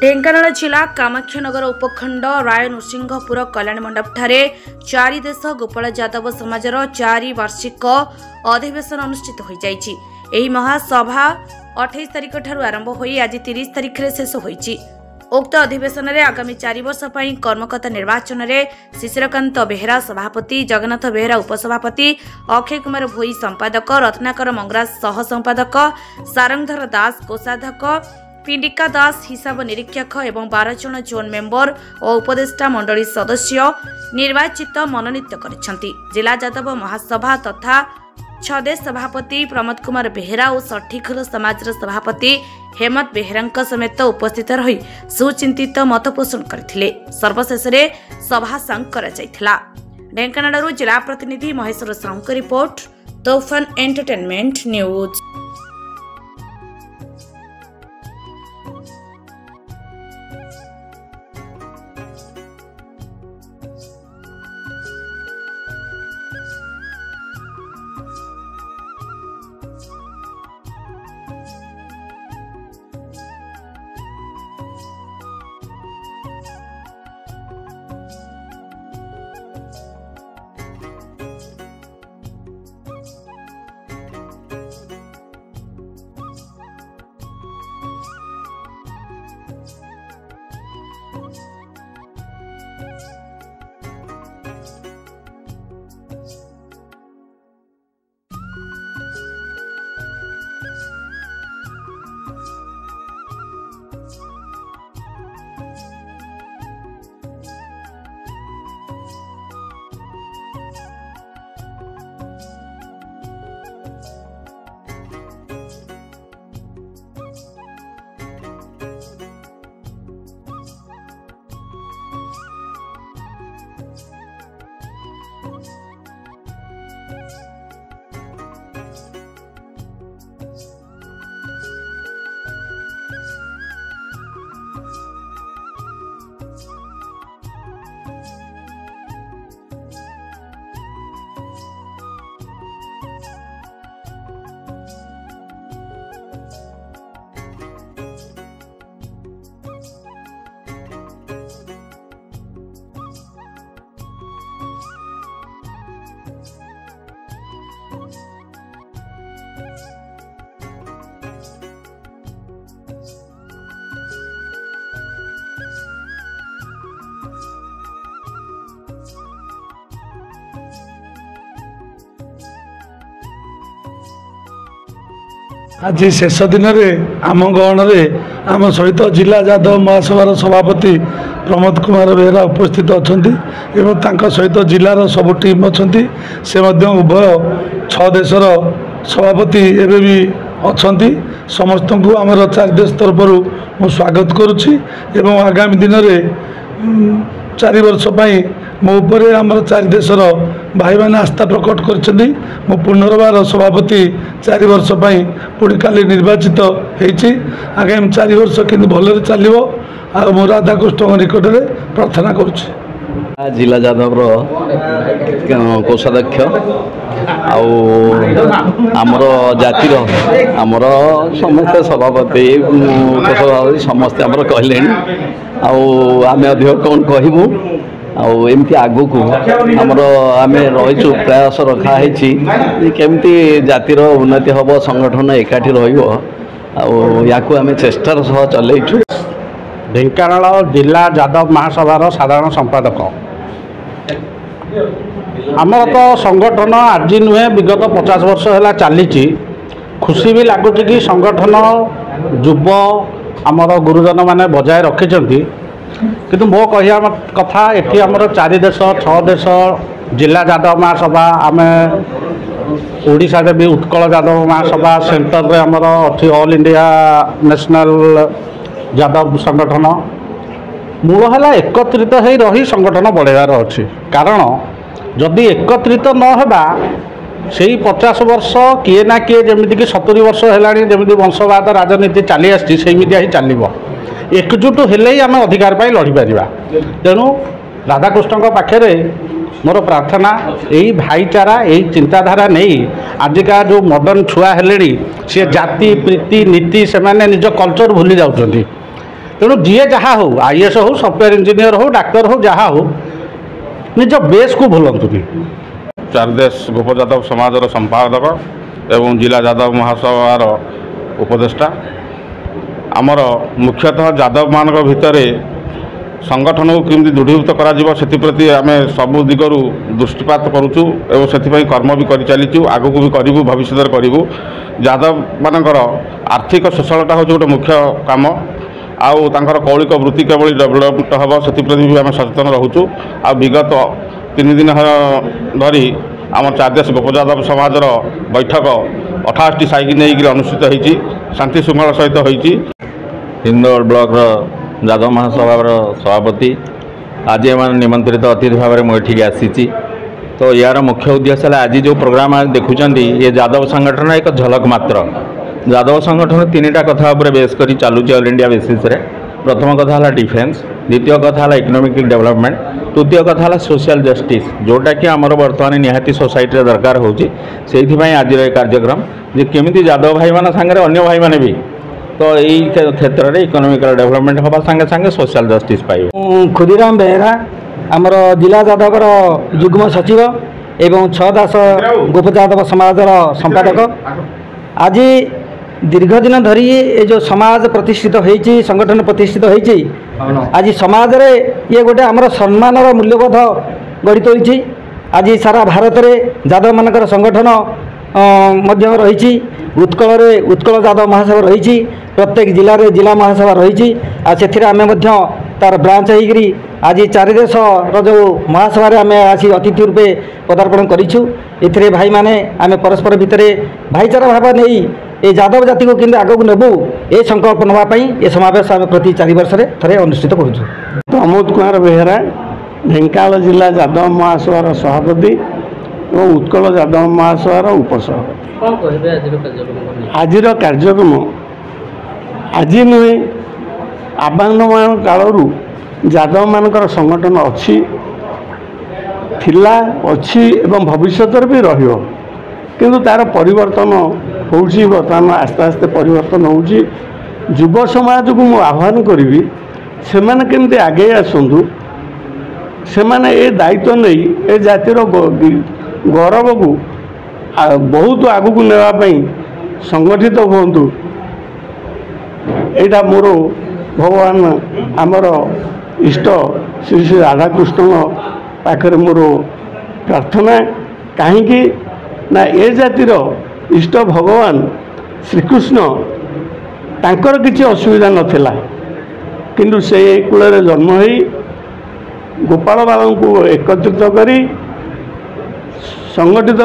ढेंकानाल जिला कामाक्षानगर उपखंड राय नृसिंहपुर कल्याण मंडप ठारे चारि देश गोपाल यादव समाजर 4 वार्षिक अधिवेशन अनुष्ठित हो जाइछि। एही महासभा 28 तारिख ठारू आरंभ होई आज 30 तारिख रे शेष होइछि। उक्त अधिवेशन में आगामी 4 वर्ष पर कर्मकर्ता निर्वाचन में शिशिरकांत बेहेरा सभापति, जगन्नाथ बेहेरा उपसभापति, अक्षय कुमार भोई संपादक, रत्नाकर मंगराज सह संपादक, सारंगधर दास कोषाध्यक्ष, पिंडिका दास हिसाब निरीक्षक एवं 12 जन जोन मेंबर और उपदेष्टा मंडली सदस्य निर्वाचित मनोनीत करिसेंती। जिला यादव महासभा तथा छदेश सभापति प्रमोद कुमार बेहेरा और सठीखोल समाज सभापति हेमंत बेहेरा समेत उपस्थित रही सुचिंतित मत पोषण करथिले। सर्वशेष सभा सांग करा जायथिला। ढेंकानाल जिला प्रतिनिधि महेश्वर साहू की रिपोर्ट, तोफान एंटरटेनमेंट न्यूज। आज शेष दिन में आम गहन में आम सहित जिला यादव महासभार सभापति प्रमोद कुमार बेहेरा उपस्थित अच्छा सहित जिलार सब टीम अच्छा से उभय 6 देशर सभापति एवं भी अच्छा समस्त को आम 4 देश तरफ मु स्वागत करुच्ची। आगामी दिन में 4 वर्ष मो उपरे आमर 4 देशर भाई मैंने आस्था प्रकट कर पुनर्बार सभापति 4 वर्ष पुणी काली निर्वाचित होती। आगामी 4 वर्ष कि भल चलो मो राधाकृष्ण निकट में प्रार्थना करुच्ची। जिला यादव कोषाध्यक्ष आमर जातिर आमर समस्त सभापति उपसभापति समस्ते आमर कहले आम अधिक कौन कहूँ एमती आगु को आमर आम रहीचु प्रयास रखाही केमती जातिर उन्नति हम संगठन एकाठी रहा आम चेष्टार सह चलैचु। ढेंकानाल जिला यादव महासभार साधारण संपादक आमर तो संगठन आज नुहे विगत 50 वर्ष है चली। खुशी भी लगुच कि संगठन युव आमर गुरुजन माने बजाय रखी किंतु मो कहिया कथा एठी आमर 4 देश 6 देश जिला यादव महासभा आम ओडिशा रे भी उत्कल यादव महासभा सेंटर रे आमर अच्छी ऑल इंडिया नेशनल यादव संगठन मूल है एकत्रित हो रही संगठन बढ़ेबार अच्छी। कारण जदि एकत्रित न होगा से 50 वर्ष किए ना किए जमीक 70 वर्ष है जमी वंशवाद राजनीति चली आसी ही चलो एकजुट हेले ही आम अधिकार पाई लड़ी पार। तेणु राधाकृष्ण पाखे मोर प्रार्थना यही भाईचारा यही चिंताधारा नहीं आजिका जो मॉडर्न छुआ हेले सी जाति प्रीति नीति से माने निज कल्चर भूली जाउछंती। तेणु जी जहाँ हो आईएएस हो सफ्टवेयर इंजीनियर हो डाक्तर हो जहाँ हो निज बेस को भूलंतुनि। चारदेश गोप यादव समाजर संपादक एवं जिला यादव महासभार उपदेष्टा आमर मुख्यतः यादव मान भितर संगठन को केमती दृढ़ीभूत करप्रति आम सबु दिगरू दृष्टिपात करुचु एवं से कर्म भी कर चलीचु आगू भी करूँ भविष्य करूँ। यादव मानकर आर्थिक सचलता हूँ गोटे मुख्य काम आउ तांकर कौलिक वृत्ति केवल डेभलपमेंट हम से भी आम सचेतन रोचु। आ विगत 3 दिन धरी आम चारदेश गोप यादव समाजर बैठक 28टी साइक नहीं अनुष्ठित होती शांति श्रृंखला सहित होती। हिंदोल ब्लॉक यादव महासभार सभापति आज एम निमंत्रित अतिथि भाव में मुझे आसी। तो यार मुख्य उद्देश्य है आज जो प्रोग्राम आज देखुं ये यादव संगठन एक झलक मात्र। यादव संगठन 3टा कथा उपर बेस कर चलुची ऑल इंडिया बेसिस रे। प्रथम कथा है डिफेन्स, द्वितीय कथा है इकोनॉमिक डेवलपमेंट, तृतीय कथा है सोशल जस्टिस जोटा कि आमर बर्तमान निहाती सोसाइटी दरकार होची। आज कार्यक्रम जे केमिति यादव भाई मान सांगे अन्य भाई माने भी तो यही क्षेत्र में इकोनॉमिकल डेवलपमेंट हवा सांगे सांगे सोशल जस्टिस पाइब। खुदीराम बेहेरा आमर जिला यादवर युग्म सचिव एवं 6 दास गोप यादव समाजर संपादक। आज दीर्घ दिन धरी ये जो समाज प्रतिष्ठित होती संगठन प्रतिष्ठित होती आज समाज रे ये गोटे आमर सम्मान मूल्यबोध गढ़ी तोली। आज सारा भारत में यादव मानकर संगठन मध्य रही उत्कल उत्कल यादव महासभा रही प्रत्येक जिले में जिला महासभा रही आम तार ब्रांच होगी आज चारिदेश जो महासभा आम आसी अतिथि रूपे पदार्पण करूँ। ए भाई मैंने आम परस्पर भितर भाईचारा भाव नहीं ये यादव जाति को केंद्र आगक नेबू ये संकल्प नापी ये समावेश आम प्रति 4 वर्ष थे अनुष्ठित करूँ। प्रमोद कुमार बेहेरा ढेंकानाल जिला यादव महासभार सभापति और उत्कल यादव महासभार उपसभापति। आज कार्यक्रम आज नुहे आह्वान कालू यादव मानकर संगठन अच्छी एवं भविष्य भी रहियो किंतु तार परिवर्तन होउछि। बर्तमान आस्ते आस्ते परिवर्तन होउछि। युव समाज को मु आह्वान करी से केमती आगे आसतु से ए दायित्व नहीं ए जातिर गौरव को बहुत आगू नेवाई संगठित हूँ। यहाँ मोर भगवान आमर इष्ट श्री श्री राधाकृष्ण पाखरे मोर प्रार्थना कहीं ना ए जातिर इष्ट भगवान श्रीकृष्ण तांकर किसी असुविधा नथिला किंतु से कूल जन्म हो गोपाल बाबा को एकत्रित करी संगठित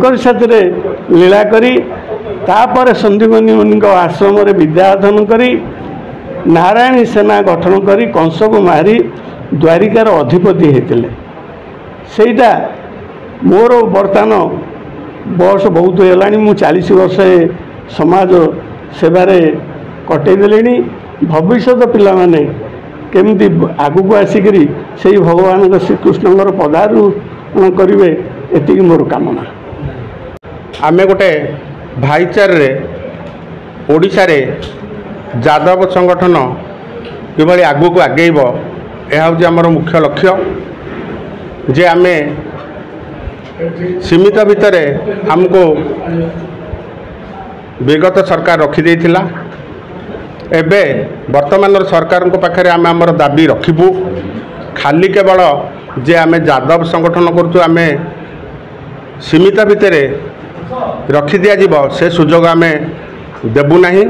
कर साथी लीला करी तापर संदीपनी मुनि आश्रम विद्या अध्ययन करी नारायणी सेना गठन करी कंस को मारी द्वारिकार अधिपति होते सेटा मोर बर्तमान बयस बहुत है मु 40 वर्ष समाज सेवारे कटेदेली। भविष्य पिला माने केमती आगू को आसिक से भगवान श्रीकृष्ण पदारोहण करेंगे एति मोर कामना। आमे गोटे भाईचारे ओडिशा रे यादव संगठन किभली आगू को आगेब यह हूँ आमर मुख्य लक्ष्य जे आमे सीमित भितर हमको विगत सरकार रखी देथिला। एबे वर्तमान सरकार को पाखरे आमे हमर दाबी रखिबू खाली केवल जे आमे यादव संगठन करूँ आमे सीमित भितर रखी दिया जीव से सुजोग आमे देबू नहीं।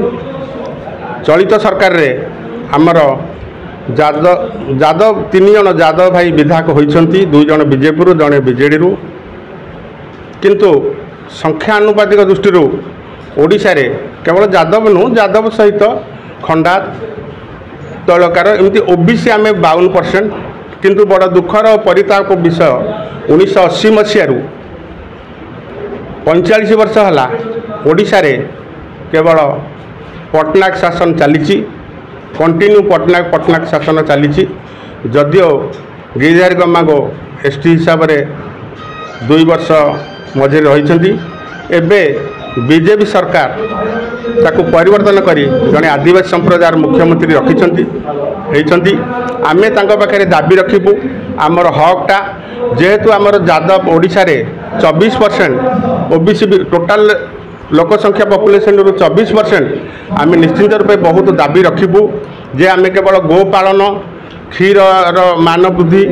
चलित सरकार रे आमर यादव 3 जन यादव भाई विधायक होइछंती 2 जन बीजेपी जड़े बीजेडी किंतु संख्या अनुपातिक दृष्टि ओडिशा रे केवल यादव नु यादव सहित खंडा तलकार एमती ओबीसी आम 52% किंतु बड़ दुखर परिताप विषय 1980 मसीह 45 वर्ष है ओडिशा रे केवल पटनायक शासन चली कंटिन्यू पटनायक शासन चली जदियो गिरिधारी गमागो एसटी हिसाब से 2 वर्ष मझे रही एबे बीजेपी सरकार ताकू परिवर्तन करी जड़े आदिवासी संप्रदायर मुख्यमंत्री रखिंट आमे तांको पाखे दाबी रखिबू आमर हकटा जेहेतु आमर यादव ओडिशा रे 24% ओबीसी टोटाल लोक संख्या पॉपुलेशन रु 24% आम निश्चिंत रूपे बहुत दाबी रखिबू जे आम केवल गोपालन क्षीर मान वृद्धि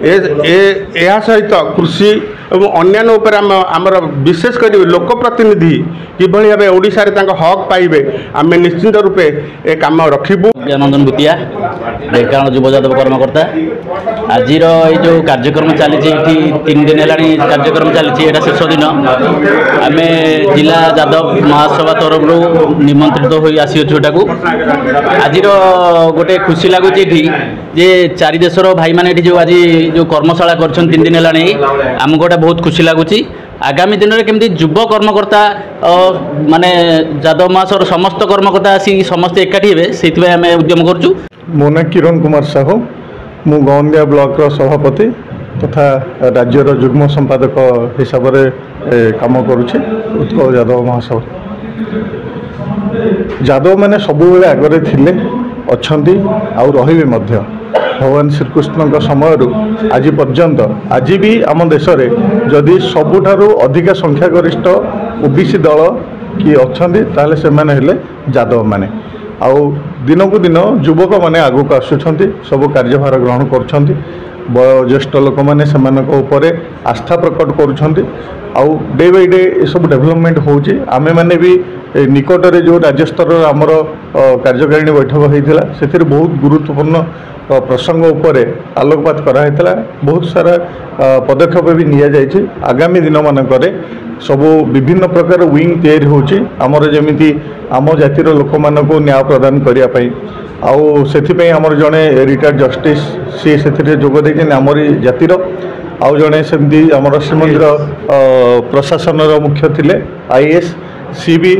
यह सहित कृषि और अन्यान्य उपर आमर विशेषकर लोकप्रतिनिधि किभली भाव ओडिशा रे हक पाइबे आम निश्चिंत रूपे ए काम रखिबू। नंदन भूतिया ढेंकानाल युव यादव कर्मकर्ता आज जो कार्यक्रम चली 3 दिन है कार्यक्रम चली शेष दिन आम जिला यादव महासभा तरफ निमंत्रित हो आसीटा आज गोटे खुशी लगुच जे 4 देशर भाई मैंने जो आज जो कर्मशाला कर 3 दिन है आमको गोटे बहुत खुशी लगुच आगामी दिन में केमती युव कर्मकर्ता माने यादव महासभा समस्त कर्मकर्ता आसी समस्त एकाठी हे से आम उद्यम करूँ। मो ना किरण कुमार साहू मु गौंदिया ब्लॉक सभापति तथा राज्यर युग्म संपादक हिसाब से काम करुचे उत्कल यादव महासभा। यादव मैंने सब आगे थिले अच्छी आउ रही भगवान श्रीकृष्ण समय आज पर्यंत आज भी आम देश में जदि सबुठारु अधिक संख्यागरिष्ठ ओबीसी दल कि अच्छा ताले से माने हेले यादव माने आउ दिन को दिन युवक मैंने आगू आसुंच सब कार्यभार ग्रहण कर वयोज्येष्ठ लोक मैंने से आस्था प्रकट करुँच आउ डे बाय डे सब डेवलपमेंट होची आमे माने भी निकटरे जो राज्य स्तर आमर कार्यकारिणी बैठक होता से बहुत गुरुत्वपूर्ण प्रसंग उपर आलोकपात कराइला बहुत सारा पदक्षेप भी निया जाइए। आगामी दिन मानक सबू विभिन्न प्रकार विंग तैयारी होची आमर जमीती आम जातिर लोक मानक न्याय प्रदान करने आउ से आमर जड़े रिटायर्ड जस्टिस सी से जोग दे आमरी जातिर आउ जड़े सेमती आमर श्रीमंदिर प्रशासन मुख्य थिले आईएएस सी भी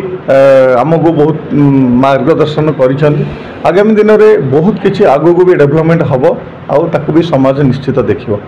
आमको बहुत मार्गदर्शन कर आगामी दिन में बहुत किसी आगू भी डेवलपमेंट हम आउ ताकू भी समाज निश्चित देखियो।